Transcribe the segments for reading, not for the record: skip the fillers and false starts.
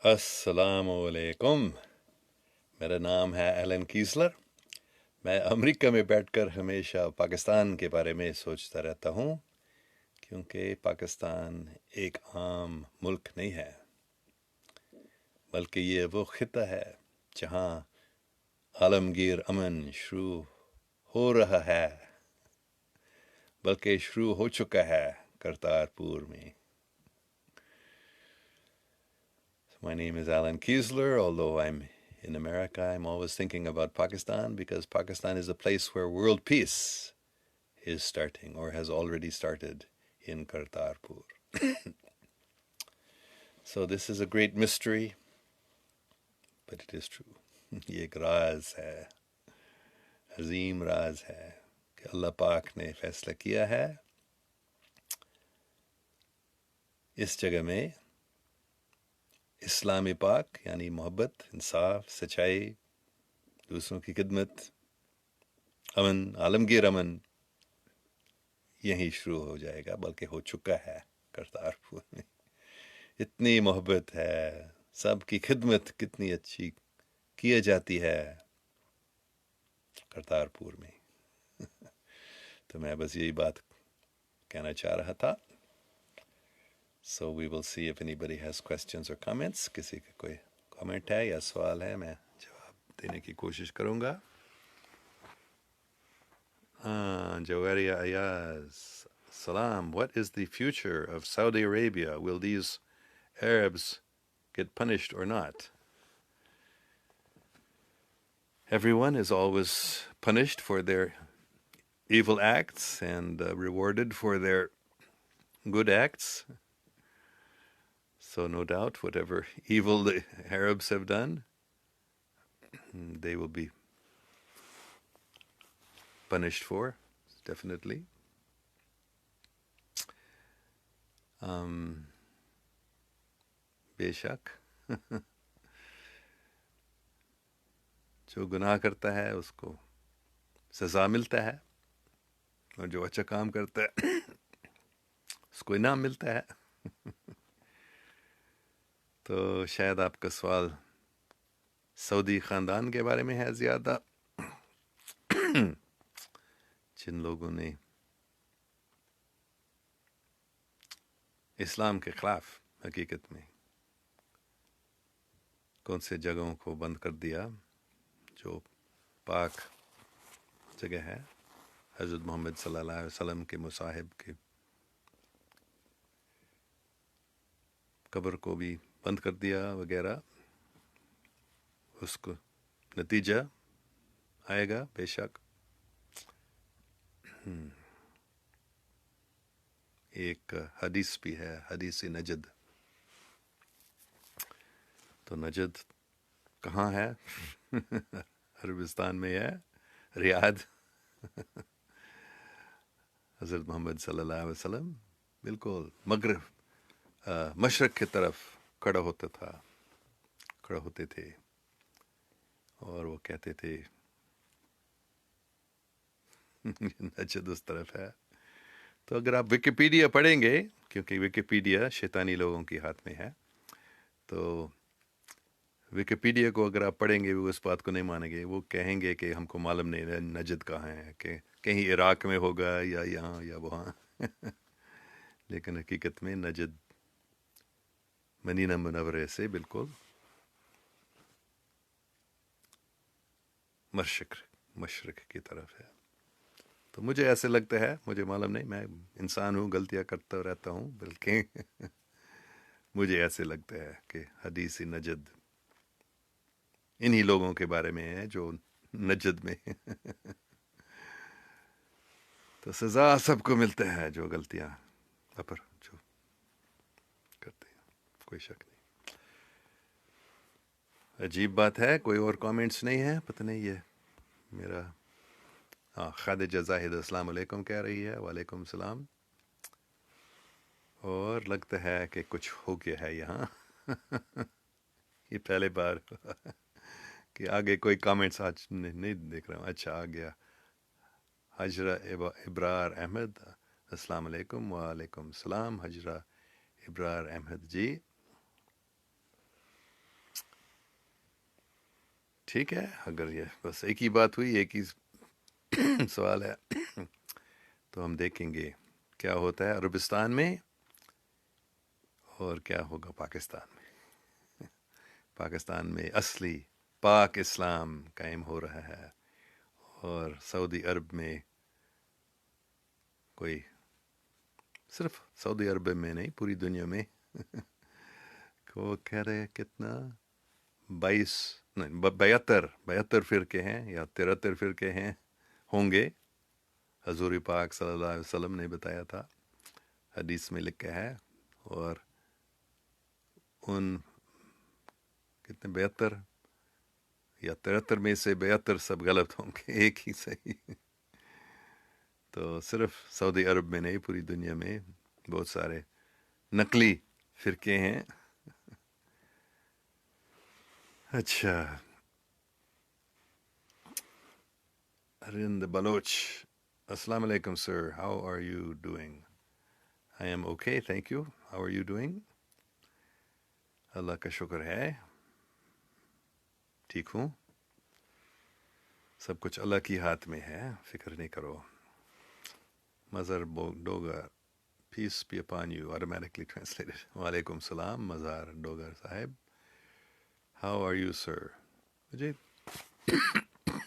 السلام علیکم. میرا نام ہے ایلن کیسلر. میں امریکہ میں بیٹھ کر ہمیشہ پاکستان کے بارے میں سوچتا رہتا ہوں، کیونکہ پاکستان ایک عام ملک نہیں ہے، بلکہ یہ وہ خطہ ہے جہاں عالمگیر امن شروع ہو رہا ہے، بلکہ شروع ہو چکا ہے کرتارپور میں. My name is Allan Keislar. Although I'm in America, I'm always thinking about Pakistan because Pakistan is a place where world peace is starting or has already started in Kartarpur. So this is a great mystery, but it is true. یہ ایک راز ہے، عظیم راز ہے کہ اللہ پاک نے فیصلہ کیا ہے اس جگہ میں اسلام پاک یعنی محبت، انصاف، سچائی، دوسروں کی خدمت، امن، عالمگیر امن یہیں شروع ہو جائے گا، بلکہ ہو چکا ہے کرتارپور میں. اتنی محبت ہے، سب کی خدمت کتنی اچھی کی جاتی ہے کرتارپور میں. تو میں بس یہی بات کہنا چاہ رہا تھا. So we will see if anybody has questions or comments. کسی کا کوئی کامنٹ ہے یا سوال ہے، میں جواب دینے کی کوشش کروں گا. جوہریہ ایاز، سلام. What is the future of Saudi Arabia? Will these Arabs get punished or not? Everyone is always punished for their evil acts and rewarded for their good acts. So no doubt, whatever evil the Arabs have done, they will be punished for, definitely. بے شک جو گناہ کرتا ہے اس کو سزا ملتا ہے، اور جو اچھا کام کرتا ہے اس کو انعام ملتا ہے. تو شاید آپ کا سوال سعودی خاندان کے بارے میں ہے زیادہ، جن لوگوں نے اسلام کے خلاف حقیقت میں کون سے جگہوں کو بند کر دیا جو پاک جگہ ہے. حضرت محمد صلی اللہ علیہ وسلم کے مصاحب کے قبر کو بھی بند کر دیا وغیرہ، اس کو نتیجہ آئے گا بے شک. ایک حدیث بھی ہے، حدیث نجد. تو نجد کہاں ہے؟ عربستان میں ہے، ریاض. حضرت محمد صلی اللہ علیہ وسلم بالکل مغرب مشرق کی طرف کھڑا ہوتے تھے، اور وہ کہتے تھے نجد اس طرف ہے. تو اگر آپ ویکیپیڈیا پڑھیں گے، کیونکہ ویکیپیڈیا شیطانی لوگوں کے ہاتھ میں ہے، تو ویکیپیڈیا کو اگر آپ پڑھیں گے وہ اس بات کو نہیں مانیں گے. وہ کہیں گے کہ ہم کو معلوم نہیں نجد کہاں ہے، کہ کہیں عراق میں ہوگا یا یہاں یا وہاں. لیکن حقیقت میں نجد مدینہ منورہ سے بالکل مشرق کی طرف ہے. تو مجھے ایسے لگتا ہے، مجھے معلوم نہیں، میں انسان ہوں، غلطیاں کرتا رہتا ہوں، بلکہ مجھے ایسے لگتا ہے کہ حدیث نجد انہی لوگوں کے بارے میں ہے جو نجد میں. تو سزا سب کو ملتا ہے جو غلطیاں جو کرتے ہیں، کوئی شک نہیں. عجیب بات ہے، کوئی اور کامنٹس نہیں ہے. پتہ نہیں یہ میرا خادجہ زاہد السلام علیکم کہہ رہی ہے. وعلیکم السلام. اور لگتا ہے کہ کچھ ہو گیا ہے یہاں. یہ پہلے بار کہ آگے کوئی کامنٹس آج نہیں دیکھ رہا ہوں. اچھا آ گیا. حجرہ ابرار احمد السلام علیکم. وعلیکم السلام حجرہ ابرار احمد جی. ٹھیک ہے، اگر یہ بس ایک ہی بات ہوئی، ایک ہی سوال ہے، تو ہم دیکھیں گے کیا ہوتا ہے عربستان میں اور کیا ہوگا پاکستان میں. پاکستان میں اصلی پاک اسلام قائم ہو رہا ہے، اور سعودی عرب میں کوئی، صرف سعودی عرب میں نہیں پوری دنیا میں وہ کہہ رہے کتنا 22 نہیں 72 فرقے ہیں یا 73 فرقے ہیں ہوں گے. حضور پاک صلی اللہ علیہ وسلم نے بتایا تھا، حدیث میں لکھا ہے. اور ان کتنے 72 یا 73 میں سے 72 سب غلط ہوں گے، ایک ہی صحیح. تو صرف سعودی عرب میں نہیں پوری دنیا میں بہت سارے نقلی فرقے ہیں. اچھا، رند بلوچ، السلام علیکم sir, how are you doing? I am okay thank you, how are you doing? اللہ کا شکر ہے ٹھیک ہوں. سب کچھ اللہ کی ہاتھ میں ہے، فکر نہیں کرو. Mazhar Dogar, peace be upon you, automatically translated. وعلیکم السلام مظہر ڈوگر صاحب، ہاؤ آر یو سر؟ مجھے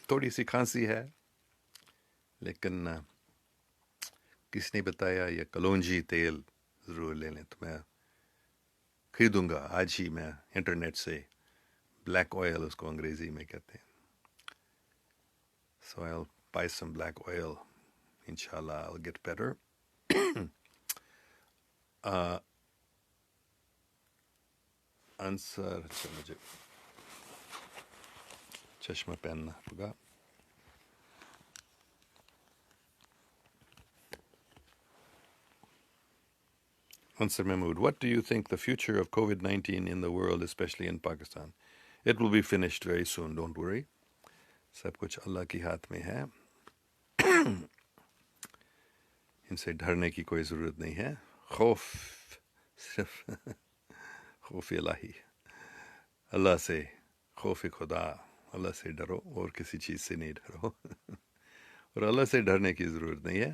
تھوڑی سی کھانسی ہے، لیکن کس نے بتایا یہ کلونجی تیل ضرور لے لیں، تو میں خریدوں گا آج ہی. میں انٹرنیٹ سے بلیک آئل، اس کو انگریزی میں کہتے ہیں. So I'll buy some black oil. Inshallah, I'll get better. Answer, اچھا مجھے چشمہ پہننا ہوگا. Answer Mahmood, what do you think the future of COVID-19 in the world, especially in Pakistan? It will be finished very soon, don't worry. سب کچھ اللہ کی ہاتھ میں ہے. ان سے ڈرنے کی کوئی ضرورت نہیں ہے. خوف صرف خوف الہی، اللہ سے، خوف خدا، اللہ سے ڈرو اور کسی چیز سے نہیں ڈرو. اور اللہ سے ڈرنے کی ضرورت نہیں ہے،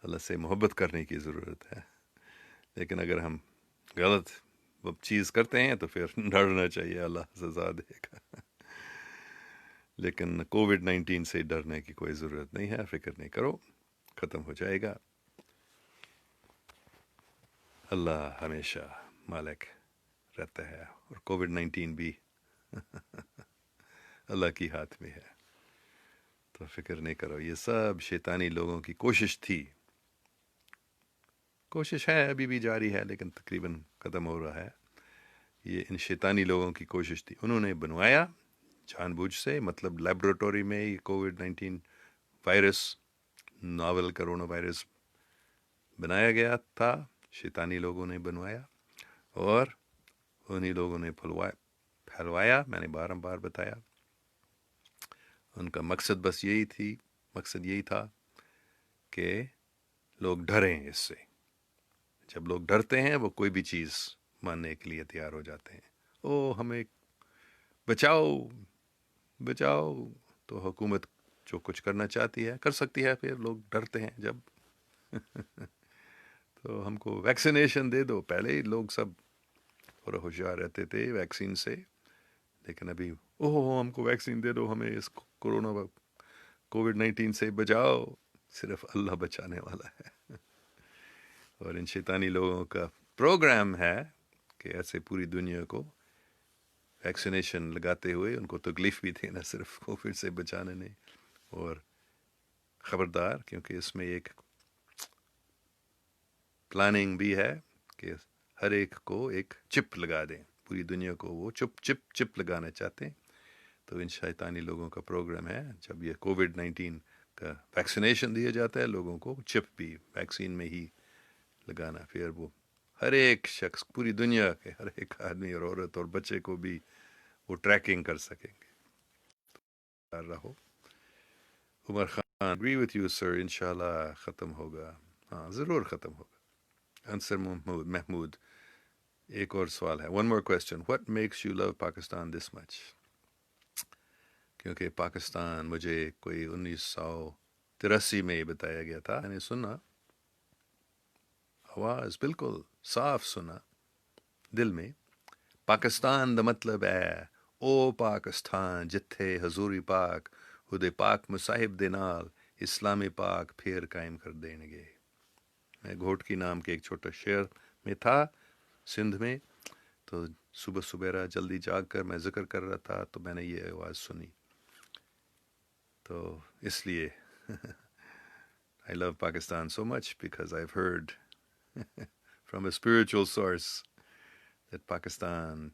اللہ سے محبت کرنے کی ضرورت ہے. لیکن اگر ہم غلط چیز کرتے ہیں تو پھر ڈرنا چاہیے، اللہ سزا دے گا. لیکن کووڈ-19 سے ڈرنے کی کوئی ضرورت نہیں ہے، فکر نہیں کرو، ختم ہو جائے گا. اللہ ہمیشہ مالک رہتا ہے، اور کووڈ-19 بھی اللہ کی ہاتھ میں ہے. تو فکر نہیں کرو، یہ سب شیطانی لوگوں کی کوشش تھی. کوشش ہے، ابھی بھی جاری ہے، لیکن تقریباً ختم ہو رہا ہے. یہ ان شیطانی لوگوں کی کوشش تھی، انہوں نے بنوایا جان بوجھ سے. مطلب لیبورٹری میں یہ COVID-19 virus, novel corona virus بنایا گیا تھا، شیطانی لوگوں نے بنوایا، اور انہی لوگوں نے پھیلوایا. میں نے بار بتایا، ان کا مقصد بس یہی تھا کہ لوگ ڈریں اس سے. جب لوگ ڈرتے ہیں وہ کوئی بھی چیز ماننے کے لیے تیار ہو جاتے ہیں. او ہمیں بچاؤ. تو حکومت جو کچھ کرنا چاہتی ہے کر سکتی ہے، پھر لوگ ڈرتے ہیں جب تو ہم کو ویکسینیشن دے دو. پہلے لوگ سب اور ہوشیار رہتے تھے ویکسین سے، لیکن ابھی ہم کو ویکسین دے دو، ہمیں اس کووڈ-19 سے بچاؤ. صرف اللہ بچانے والا ہے. اور ان شیطانی لوگوں کا پروگرام ہے کہ ایسے پوری دنیا کو ویکسینیشن لگاتے ہوئے ان کو تکلیف بھی دینا، صرف کووڈ سے بچانے نہیں. اور خبردار، کیونکہ اس میں ایک پلاننگ بھی ہے کہ ہر ایک کو ایک چپ لگا دیں. پوری دنیا کو وہ چپ لگانا چاہتے ہیں. تو ان شیطانی لوگوں کا پروگرام ہے، جب یہ کووڈ-19 کا ویکسینیشن دیا جاتا ہے لوگوں کو، چپ بھی ویکسین میں ہی لگانا. پھر وہ ہر ایک شخص، پوری دنیا کے ہر ایک آدمی اور عورت اور بچے کو بھی وہ ٹریکنگ کر سکیں گے. رہو. عمر Khan, agree with you sir، انشاءاللہ ختم ہوگا. ہاں ضرور ختم ہوگا. آنسر محمود، ایک اور سوال ہے. one more question، what makes you love Pakistan this much؟ क्योंकि पाकिस्तान मुझे कोई 1983 में बताया गया था, मैंने सुना, आवाज़ बिल्कुल साफ सुना दिल में, पाकिस्तान दा मतलब है ओ पाकिस्तान जिथे हजूरी पाक उदे पाक मुसाहिब दे नाल इस्लामी पाक फिर कायम कर देंगे। मैं घोटकी नाम के एक छोटे शहर में था सिंध में, तो सुबह सुबह जल्दी जाग कर मैं जिक्र कर रहा था, तो मैंने ये आवाज़ सुनी, तो इसलिए I love Pakistan so much because I've heard from a spiritual source that Pakistan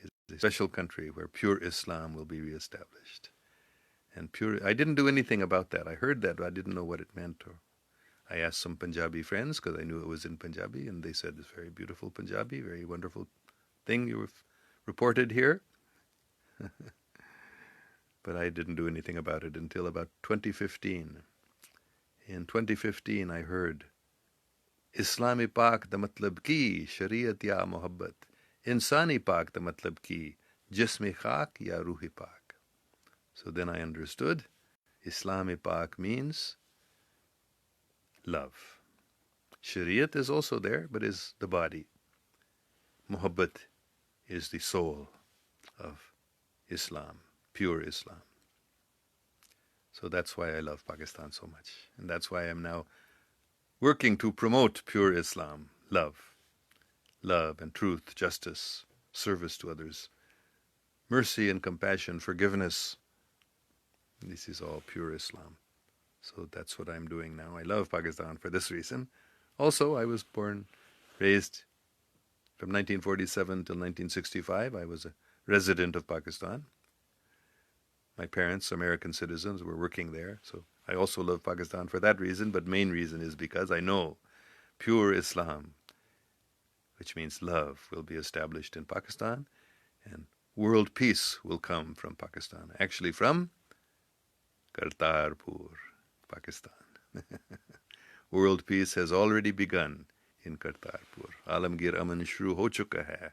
is a special country where pure Islam will be reestablished. And pure, I didn't do anything about that. I heard that, but I didn't know what it meant. Or I asked some Punjabi friends because I knew it was in Punjabi, and they said it's very beautiful Punjabi, very wonderful thing you reported here. But I didn't do anything about it until about 2015. In 2015, I heard Islami Pak da matlab ki Shariat ya Muhabbat, Insani Pak da matlab ki Jisme Khak ya Ruhi Pak. So then I understood Islami Pak means love. Shariat is also there, but is the body. Muhabbat is the soul of Islam, pure Islam. So that's why I love Pakistan so much. And that's why I'm now working to promote pure Islam, love and truth, justice, service to others, mercy and compassion, forgiveness. This is all pure Islam. So that's what I'm doing now. I love Pakistan for this reason. Also, I was raised from 1947 till 1965. I was a resident of Pakistan. My parents, American citizens, were working there. So I also love Pakistan for that reason, but main reason is because I know pure Islam, which means love, will be established in Pakistan, and world peace will come from Pakistan. Actually from Kartarpur, Pakistan. World peace has already begun in Kartarpur. Alamgir aman shuru ho chuka hai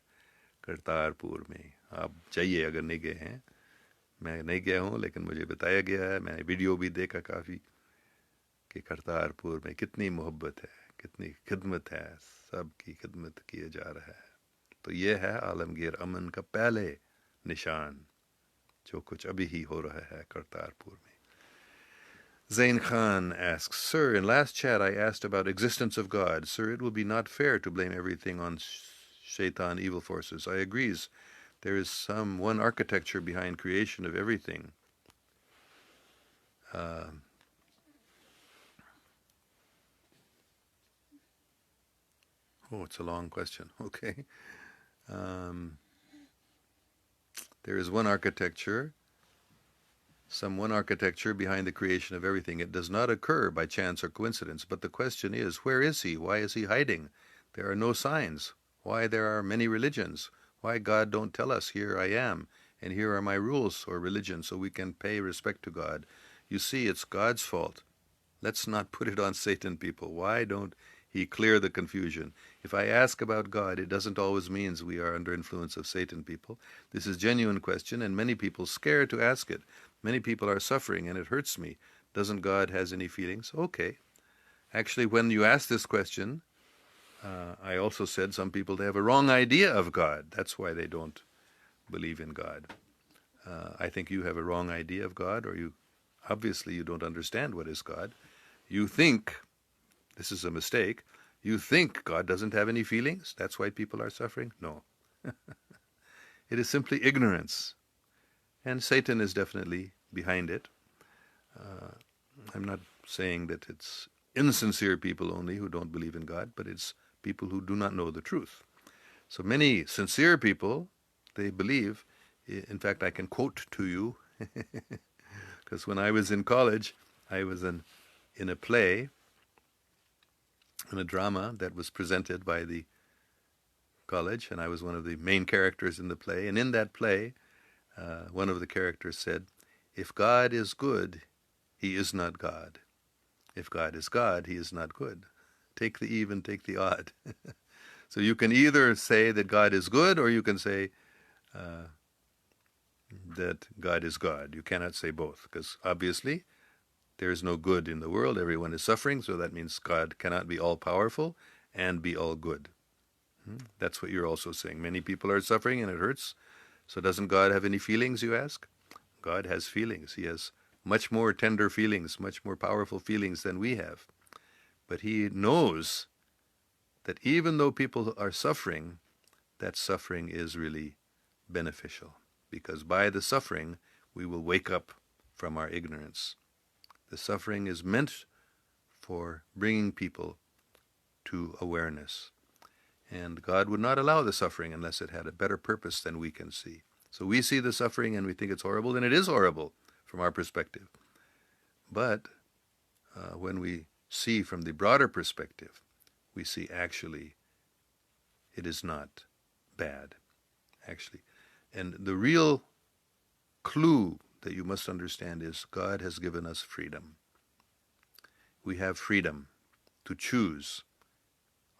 Kartarpur mein. आप जाइए अगर नहीं गए हैं, मैं नहीं गया हूँ लेकिन मुझे बताया गया है, मैंने वीडियो भी देखा काफ़ी, कि करतारपुर में कितनी मोहब्बत है, कितनी खिदमत है, सब की खिदमत किया जा रहा है. तो ये है आलमगीर अमन का पहले निशान, जो कुछ अभी ही हो रहा है करतारपुर में. Zain Khan asks, Sir, in last chat I asked about existence of God. Sir, it will be not fair to blame everything on shaitan, evil forces. I agrees. There is one architecture behind creation of everything. Oh, it's a long question. Okay. There is one architecture behind the creation of everything. It does not occur by chance or coincidence, but the question is, where is he? Why is he hiding? There are no signs. Why there are many religions? Why God don't tell us, here I am, and here are my rules or religion, so we can pay respect to God? You see, it's God's fault. Let's not put it on Satan, people. Why don't he clear the confusion? If I ask about God, it doesn't always mean we are under influence of Satan, people. This is a genuine question, and many people scared to ask it. Many people are suffering, and it hurts me. Doesn't God has any feelings? Okay. Actually, when you ask this question, I also said some people, they have a wrong idea of God. That's why they don't believe in God. I think you have a wrong idea of God, or obviously you don't understand what is God. You think, this is a mistake, you think God doesn't have any feelings? That's why people are suffering? No. It is simply ignorance. And Satan is definitely behind it. I'm not saying that it's insincere people only who don't believe in God, but it's people who do not know the truth. So many sincere people, they believe. In fact, I can quote to you, because when I was in college, I was in a play, in a drama that was presented by the college, and I was one of the main characters in the play. And in that play, one of the characters said, if God is good, he is not God. If God is God, he is not good. Take the even, take the odd. So you can either say that God is good, or you can say that God is God. You cannot say both, because obviously there is no good in the world. Everyone is suffering, so that means God cannot be all-powerful and be all good. That's what you're also saying. Many people are suffering and it hurts. So doesn't God have any feelings, you ask? God has feelings. He has much more tender feelings, much more powerful feelings than we have. But he knows that even though people are suffering, that suffering is really beneficial. Because by the suffering, we will wake up from our ignorance. The suffering is meant for bringing people to awareness. And God would not allow the suffering unless it had a better purpose than we can see. So we see the suffering and we think it's horrible, and it is horrible from our perspective. But when we see from the broader perspective, we see actually it is not bad, actually. And the real clue that you must understand is God has given us freedom. We have freedom to choose.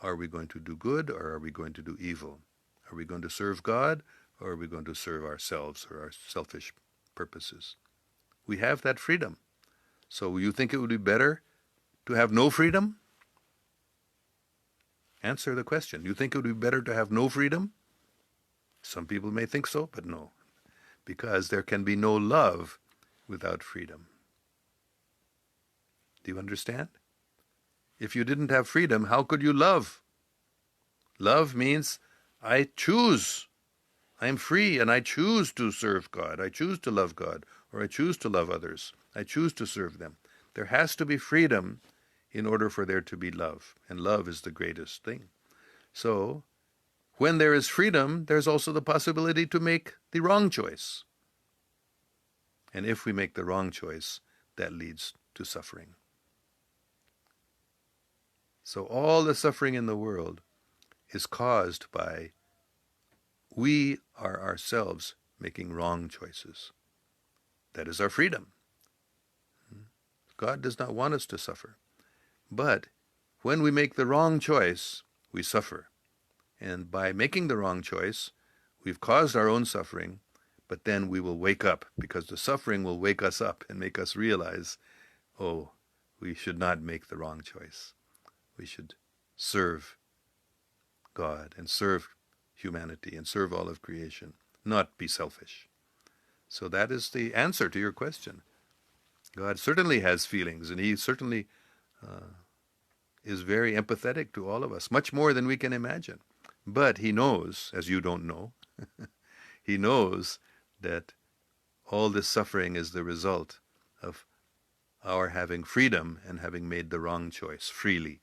Are we going to do good or are we going to do evil? Are we going to serve God or are we going to serve ourselves or our selfish purposes? We have that freedom. So you think it would be better to have no freedom? Answer the question. You think it would be better to have no freedom? Some people may think so, but no. Because there can be no love without freedom. Do you understand? If you didn't have freedom, how could you love? Love means I choose. I am free and I choose to serve God. I choose to love God, or I choose to love others. I choose to serve them. There has to be freedom in order for there to be love. And love is the greatest thing. So, when there is freedom, there's also the possibility to make the wrong choice. And if we make the wrong choice, that leads to suffering. So all the suffering in the world is caused by we are ourselves making wrong choices. That is our freedom. God does not want us to suffer. But when we make the wrong choice, we suffer. And by making the wrong choice, we've caused our own suffering, but then we will wake up, because the suffering will wake us up and make us realize, oh, we should not make the wrong choice. We should serve God and serve humanity and serve all of creation, not be selfish. So that is the answer to your question. God certainly has feelings, and he certainly is very empathetic to all of us, much more than we can imagine. But he knows, as you don't know, he knows that all this suffering is the result of our having freedom and having made the wrong choice freely.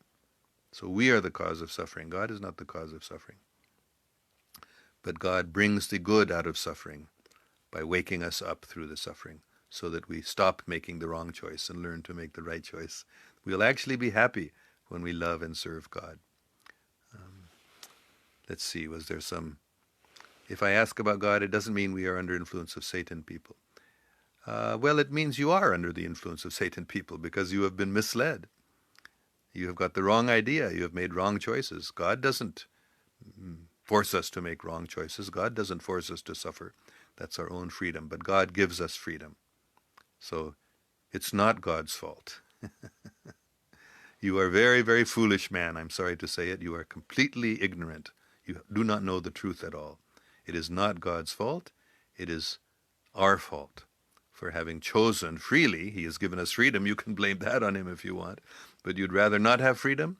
So we are the cause of suffering. God is not the cause of suffering. But God brings the good out of suffering by waking us up through the suffering so that we stop making the wrong choice and learn to make the right choice. We'll actually be happy when we love and serve God. Let's see, was there some... If I ask about God, it doesn't mean we are under influence of Satan, people. Well, it means you are under the influence of Satan, people, because you have been misled. You have got the wrong idea. You have made wrong choices. God doesn't force us to make wrong choices. God doesn't force us to suffer. That's our own freedom. But God gives us freedom. So it's not God's fault. You are very, very foolish man. I'm sorry to say it. You are completely ignorant. You do not know the truth at all. It is not God's fault. It is our fault for having chosen freely. He has given us freedom. You can blame that on him if you want. But you'd rather not have freedom?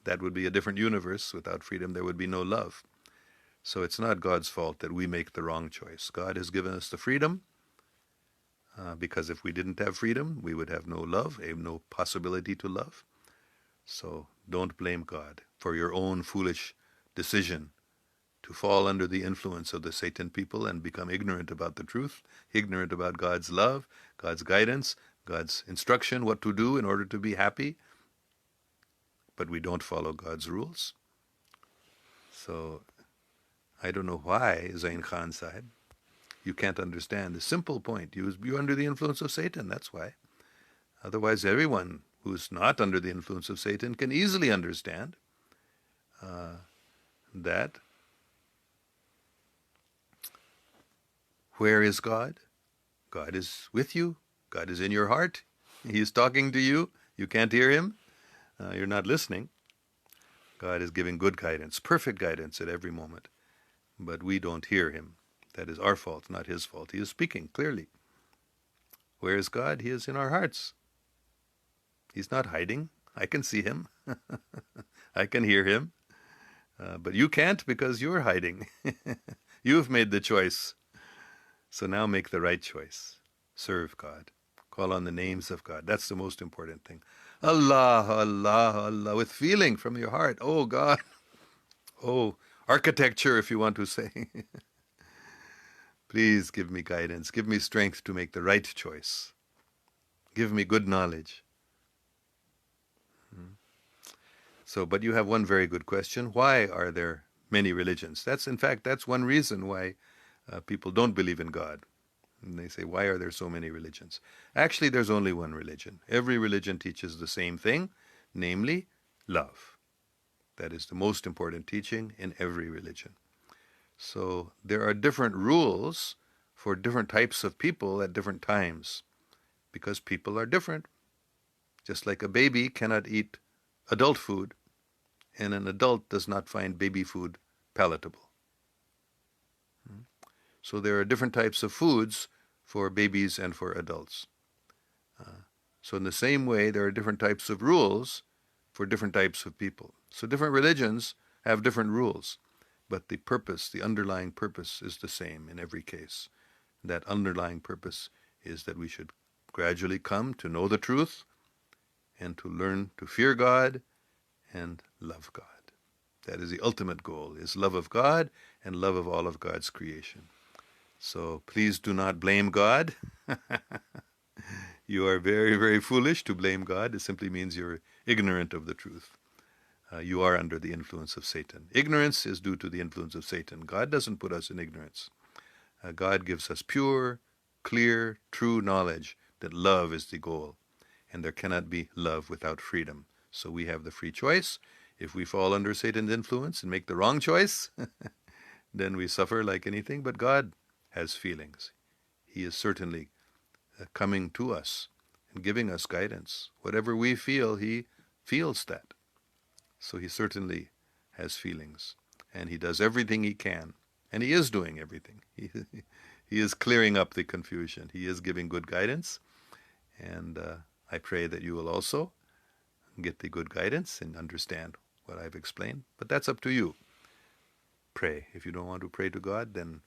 That would be a different universe. Without freedom, there would be no love. So it's not God's fault that we make the wrong choice. God has given us the freedom, because if we didn't have freedom, we would have no love, no possibility to love. So don't blame God for your own foolish decision to fall under the influence of the Satan people and become ignorant about the truth, ignorant about God's love, God's guidance, God's instruction, what to do in order to be happy. But we don't follow God's rules. So I don't know why Zain Khan Sahib, you can't understand the simple point. You're under the influence of Satan, that's why. Otherwise, everyone who's not under the influence of Satan can easily understand that Where is God? God is with you. God is in your heart. He is talking to you. You can't hear him. You're not listening. God is giving good guidance, perfect guidance at every moment. But we don't hear him. That is our fault, not his fault. He is speaking clearly. Where is God? He is in our hearts. He's not hiding. I can see him. I can hear him. But you can't because you're hiding. You've made the choice. So now make the right choice. Serve God. Call on the names of God. That's the most important thing. Allah, Allah, Allah, with feeling from your heart. Oh God. Oh, architecture, if you want to say. Please give me guidance. Give me strength to make the right choice. Give me good knowledge. So, but you have one very good question. Why are there many religions? In fact, that's one reason why people don't believe in God. And they say, why are there so many religions? Actually, there's only one religion. Every religion teaches the same thing, namely love. That is the most important teaching in every religion. So there are different rules for different types of people at different times because people are different. Just like a baby cannot eat adult food and an adult does not find baby food palatable. So there are different types of foods for babies and for adults. So in the same way, there are different types of rules for different types of people. So different religions have different rules, but the purpose, the underlying purpose is the same in every case. That underlying purpose is that we should gradually come to know the truth and to learn to fear God and love God. That is the ultimate goal, is love of God and love of all of God's creation. So please do not blame God. You are very, very foolish to blame God. It simply means you're ignorant of the truth. You are under the influence of Satan. Ignorance is due to the influence of Satan. God doesn't put us in ignorance. God gives us pure, clear, true knowledge that love is the goal. And there cannot be love without freedom. So we have the free choice. If we fall under Satan's influence and make the wrong choice, then we suffer like anything. But God has feelings. He is certainly coming to us and giving us guidance. Whatever we feel, he feels that. So he certainly has feelings. And he does everything he can. And he is doing everything. He is clearing up the confusion. He is giving good guidance. And I pray that you will also get the good guidance and understand what I've explained. But that's up to you. Pray. If you don't want to pray to God, then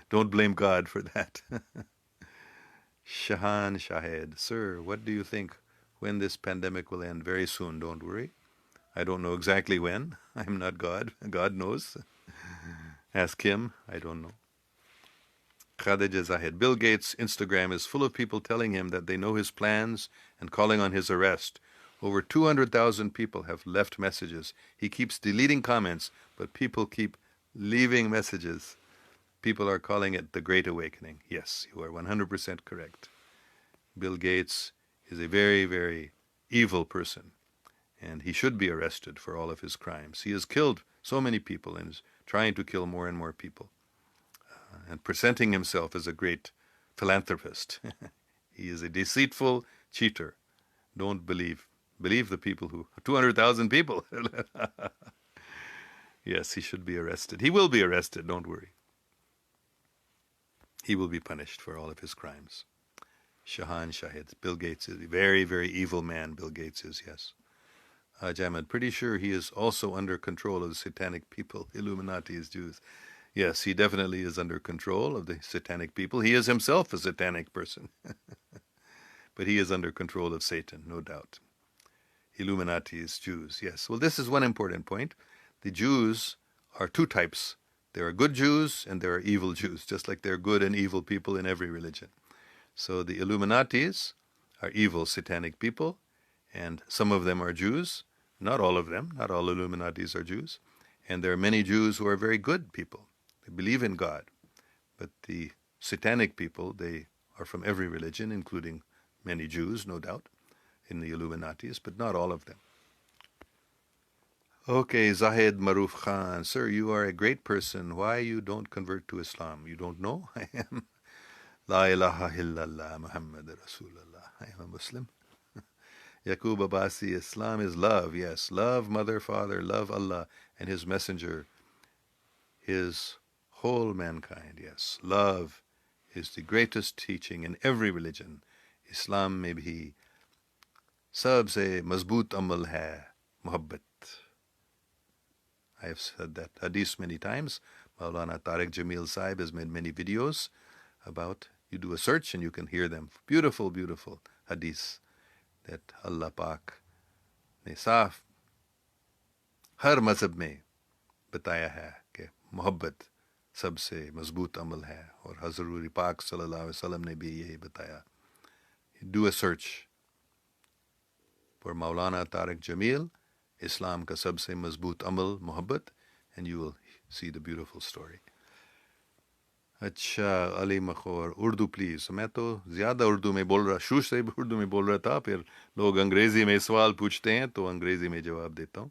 don't blame God for that. Shahan Shahed, sir, what do you think when this pandemic will end? Very soon, don't worry. I don't know exactly when. I'm not God. God knows. Ask him. I don't know. Khadija Zahid, Bill Gates' Instagram is full of people telling him that they know his plans and calling on his arrest. Over 200,000 people have left messages. He keeps deleting comments, but people keep leaving messages. People are calling it the Great Awakening. Yes, you are 100% correct. Bill Gates is a very, very evil person, and he should be arrested for all of his crimes. He has killed so many people and is trying to kill more and more people, and presenting himself as a great philanthropist. He is a deceitful cheater. Don't believe the people who... 200,000 people. Yes, he should be arrested. He will be arrested, don't worry. He will be punished for all of his crimes. Shahan Shahid. Bill Gates is a very, very evil man. Bill Gates is, yes. Jamad, pretty sure he is also under control of the satanic people. Illuminati is Jews. Yes, he definitely is under control of the satanic people. He is himself a satanic person. But he is under control of Satan, no doubt. Illuminati is Jews, yes. Well, this is one important point. The Jews are two types. There are good Jews and there are evil Jews, just like there are good and evil people in every religion. So the Illuminatis are evil satanic people, and some of them are Jews. Not all of them. Not all Illuminatis are Jews. And there are many Jews who are very good people. They believe in God. But the satanic people, they are from every religion, including many Jews, no doubt, in the Illuminatis, but not all of them. Okay, Zahid Maruf Khan. Sir, you are a great person. Why you don't convert to Islam? You don't know? I am La ilaha illallah Muhammad Rasulullah. I am a Muslim. Yaqub Abbasi, Islam is love. Yes, love mother, father, love Allah and His messenger, His whole mankind. Yes, love is the greatest teaching in every religion. Islam में भी सबसे मजबूत अमल है मोहब्बत. I have said that hadith many times. Maulana Tariq Jamil Saib has made many videos about, you do a search and you can hear them. Beautiful, beautiful hadith that Allah Pak نے صاف ہر مذہب میں بتایا ہے کہ محبت سب سے مضبوط عمل ہے، اور حضور پاک صلی اللہ علیہ وسلم نے بھی یہی بتایا. Do a search for Maulana Tariq Jamil, اسلام کا سب سے مضبوط عمل محبت, and you will see the beautiful story. اچھا علی مخور, اردو پلیز. میں تو زیادہ اردو میں بول رہا، شروع سے اردو میں بول رہا تھا، پھر لوگ انگریزی میں سوال پوچھتے ہیں تو انگریزی میں جواب دیتا ہوں.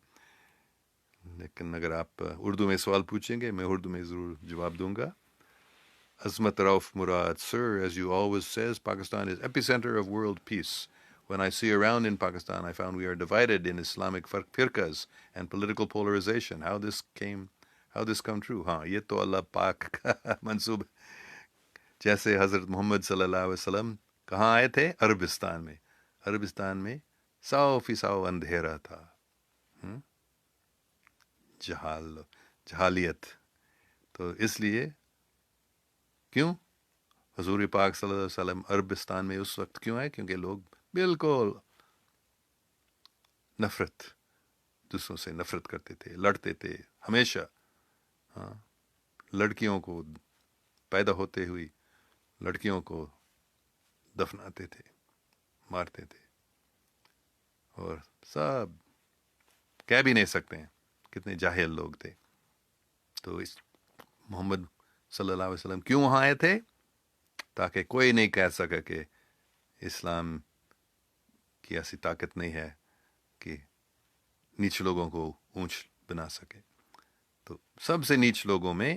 لیکن اگر آپ اردو میں سوال پوچھیں گے میں اردو میں ضرور جواب دوں گا. Azmat Rauf Murad, sir, as you always says, Pakistan is epicenter of world peace. When I see around in Pakistan, I found we are divided in Islamic firqas and political polarization. How this come true? ہاں یہ تو اللہ پاک کا منصوب. جیسے حضرت محمد صلی اللہ علیہ وسلم کہاں آئے تھے؟ عربستان میں. عربستان میں 100% اندھیرا تھا، جہالیت. تو اس لیے کیوں حضور پاک صلی اللہ علیہ وسلم عربستان میں اس وقت کیوں آئے؟ کیونکہ لوگ بالکل نفرت، دوسروں سے نفرت کرتے تھے، لڑتے تھے ہمیشہ. ہاں، لڑکیوں کو پیدا ہوتے ہوئی لڑکیوں کو دفناتے تھے، مارتے تھے، اور سب کہہ بھی نہیں سکتے ہیں کتنے جاہل لوگ تھے. تو اس محمد صلی اللہ علیہ وسلم کیوں وہاں آئے تھے؟ تاکہ کوئی نہیں کہہ سکے کہ اسلام کی ایسی طاقت نہیں ہے کہ نیچ لوگوں کو اونچ بنا سکے. تو سب سے نیچ لوگوں میں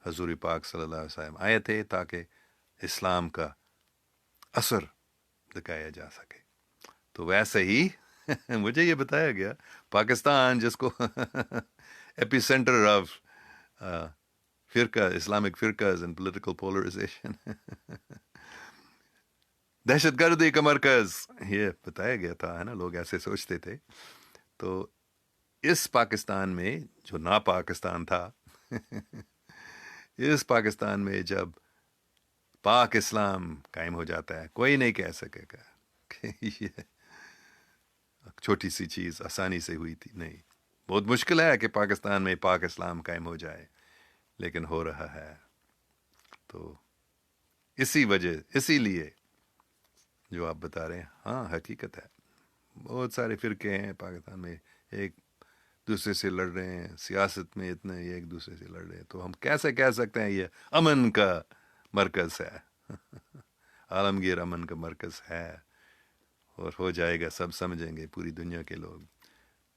حضور پاک صلی اللہ علیہ وسلم آئے تھے تاکہ اسلام کا اثر دکھایا جا سکے. تو ویسے ہی مجھے یہ بتایا گیا پاکستان جس کو ایپی سینٹر آف فرقہ، اسلامک فرقز اینڈ پولیٹیکل پولرائزیشن، دہشت گردی کا مرکز، یہ بتایا گیا تھا، ہے نا. لوگ ایسے سوچتے تھے. تو اس پاکستان میں جو نا پاکستان تھا اس پاکستان میں جب پاک اسلام قائم ہو جاتا ہے، کوئی نہیں کہہ سکے گا کہ یہ چھوٹی سی چیز آسانی سے ہوئی تھی. نہیں، بہت مشکل ہے کہ پاکستان میں پاک اسلام قائم ہو جائے، لیکن ہو رہا ہے. تو اسی لیے جو آپ بتا رہے ہیں ہاں حقیقت ہے. بہت سارے فرقے ہیں پاکستان میں، ایک دوسرے سے لڑ رہے ہیں، سیاست میں اتنے ایک دوسرے سے لڑ رہے ہیں. تو ہم کیسے کہہ سکتے ہیں یہ امن کا مرکز ہے؟ عالمگیر امن کا مرکز ہے، اور ہو جائے گا، سب سمجھیں گے پوری دنیا کے لوگ.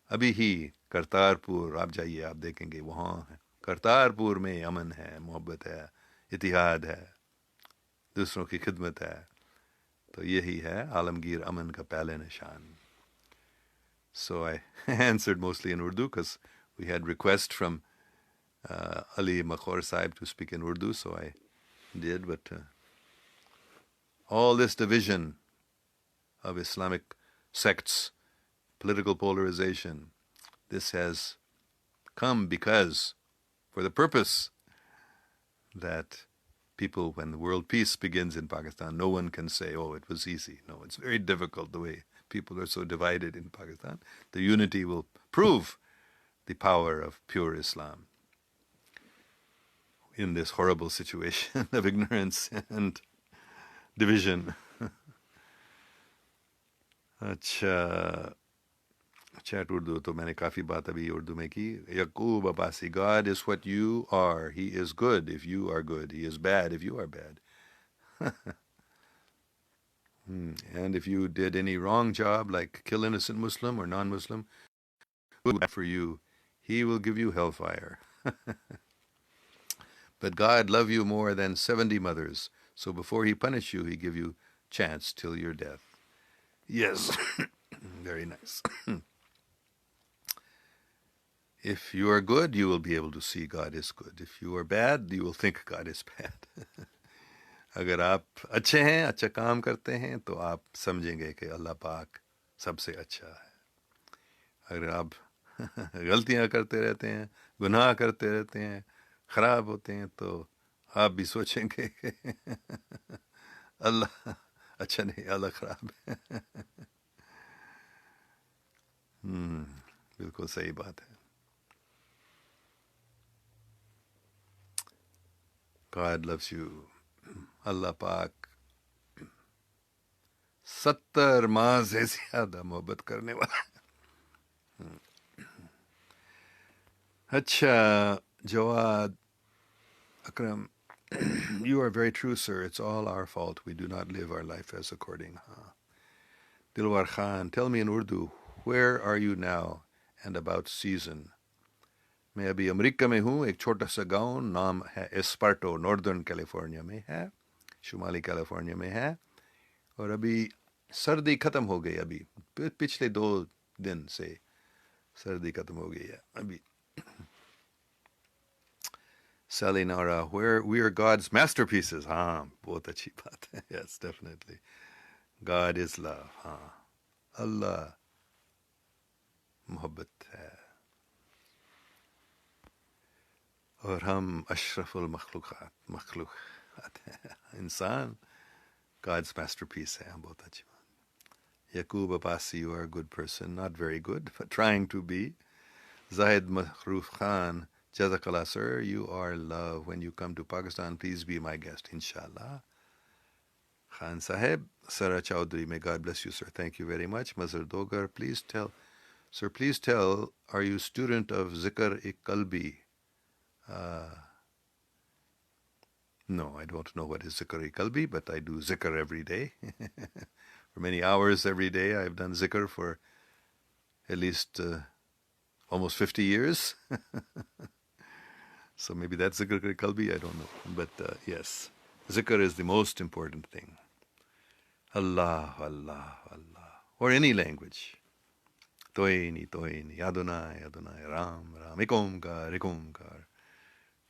ابھی ہی کرتارپور آپ جائیے، آپ دیکھیں گے وہاں کرتارپور میں امن ہے، محبت ہے، اتحاد ہے، دوسروں کی خدمت ہے. تو یہی ہے عالمگیر امن کا پہلے نشان. So I answered mostly in Urdu because we had request from Ali Makhor Sahib to speak in Urdu, so I did. But all this division of Islamic sects, political polarization, this has come because, for the purpose that people, when the world peace begins in Pakistan, no one can say, oh, it was easy. No, it's very difficult the way people are so divided in Pakistan. The unity will prove the power of pure Islam in this horrible situation of ignorance and division. اچھا chat Urdu تو میں نے کافی بات ابھی اردو میں کی. یعقوب Abbasi, God is what you are. He is good if you are good. He is bad if you are bad. And if you did any wrong job, like kill innocent Muslim or non-Muslim, for you, he will give you hellfire. But God love you more than 70 mothers, so before he punish you, he give you chance till your death. Yes, very nice. If you are good, you will be able to see God is good. If you are bad, you will think God is bad. अगर आप अच्छे हैं, अच्छा काम करते हैं, तो आप समझेंगे कि अल्लाह पाक सबसे अच्छा है. अगर आप गलतियां करते रहते हैं, गुनाह करते रहते हैं, खराब होते हैं, तो आप भी सोचेंगे कि अल्लाह अच्छा नहीं, अल्लाह खराब है. बिल्कुल सही बात है. God loves you. अल्लाह पाक 70 माह से ज्यादा मोहब्बत करने वाला. अच्छा, Jawad Akram, you are very true, sir. It's all our fault. We do not live our life as according. Dilwar Khan, tell me in Urdu, where are you now and about season? मैं अभी America में हूँ. एक छोटा सा गांव नाम है एस्पार्टो, नॉर्दर्न कैलिफोर्निया में है, शुमाली कैलिफोर्निया में है. और अभी सर्दी ख़त्म हो गई. अभी पिछले 2 दिन से सर्दी ख़त्म हो गई है अभी. Sally Nara, where we are God's masterpieces. हाँ, बहुत अच्छी बात है. Yes, definitely. God is love. हाँ, अल्लाह मोहब्बत है. और हम अशरफुल मखलूक़ात हैं. इंसान God's masterpiece है. बहुत अच्छी बात. Yaqub Abbasi, you are a good person. Not very good, but trying to be. Zahid Mahroof Khan, Jazakallah, sir. You are love. When you come to Pakistan, please be my guest, inshallah. Khan Sahib, Sarah Chowdhury, may God bless you, sir. Thank you very much. Mazhar Dogar, please tell, sir, please tell, are you student of Zikr-i-Qalbi? No, I don't know what is Zikr-i-Qalbi, but I do Zikr every day. For many hours every day, I've done Zikr for at least almost 50 years. So maybe that's Zikr-i-Qalbi, I don't know. But yes, Zikr is the most important thing. Allah, Allah, Allah. Or any language. Toini, Toini, Adonai, Adonai, Ram, Ram, Ikomkar, Ikomkar.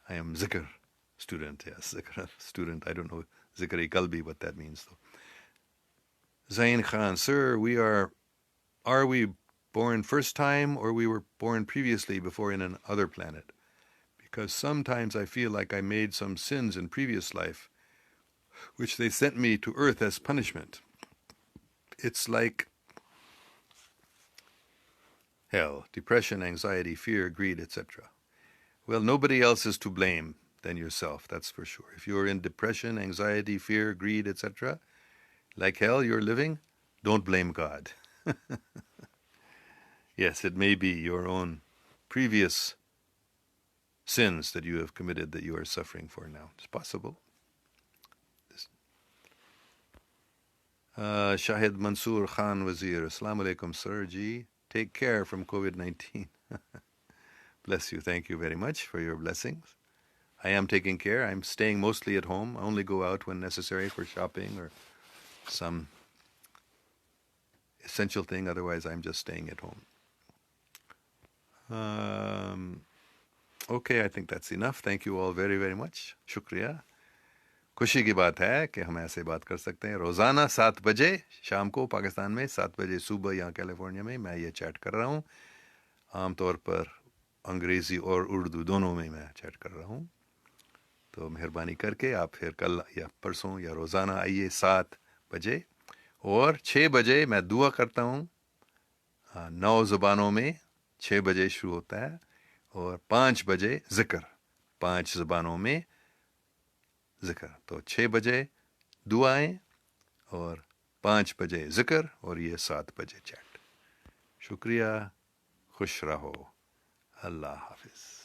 I am Zikr student, yes, Zikr student. I don't know Zikr-i-Qalbi, what that means though. Zain Khan, sir, are we born first time or we were born previously before in another planet? Because sometimes I feel like I made some sins in previous life, which they sent me to earth as punishment. It's like hell, depression, anxiety, fear, greed, etc. Well, nobody else is to blame than yourself, that's for sure. If you're in depression, anxiety, fear, greed, etc., like hell you're living, don't blame God. Yes, it may be your own previous sins that you have committed that you are suffering for now. It's possible. Shahid Mansoor Khan Wazir, Assalamu alaikum, sir ji. Take care from COVID-19. Bless you. Thank you very much for your blessings. I am taking care. I'm staying mostly at home. I only go out when necessary for shopping or some essential thing. Otherwise, I'm just staying at home. Okay, I think that's enough. Thank you all very, very much. Shukriya. खुशी की बात है कि हम ऐसे बात कर सकते हैं. रोज़ाना 7 बजे शाम को पाकिस्तान में, 7 बजे सुबह यहाँ कैलिफोर्निया में मैं ये चैट कर रहा हूँ. आमतौर पर अंग्रेज़ी और उर्दू दोनों में मैं चैट कर रहा हूँ. तो मेहरबानी करके आप फिर कल या परसों या रोज़ाना आइए 7 बजे. और 6 बजे मैं दुआ करता हूँ 9 ज़ुबानों में. 6 बजे शुरू होता है और 5 बजे ज़िक्र, 5 ज़ुबानों में ज़िक्र. तो 6 बजे दुआएं और 5 बजे ज़िक्र और ये 7 बजे चैट. शुक्रिया. खुश रहो. अल्लाह हाफिज़.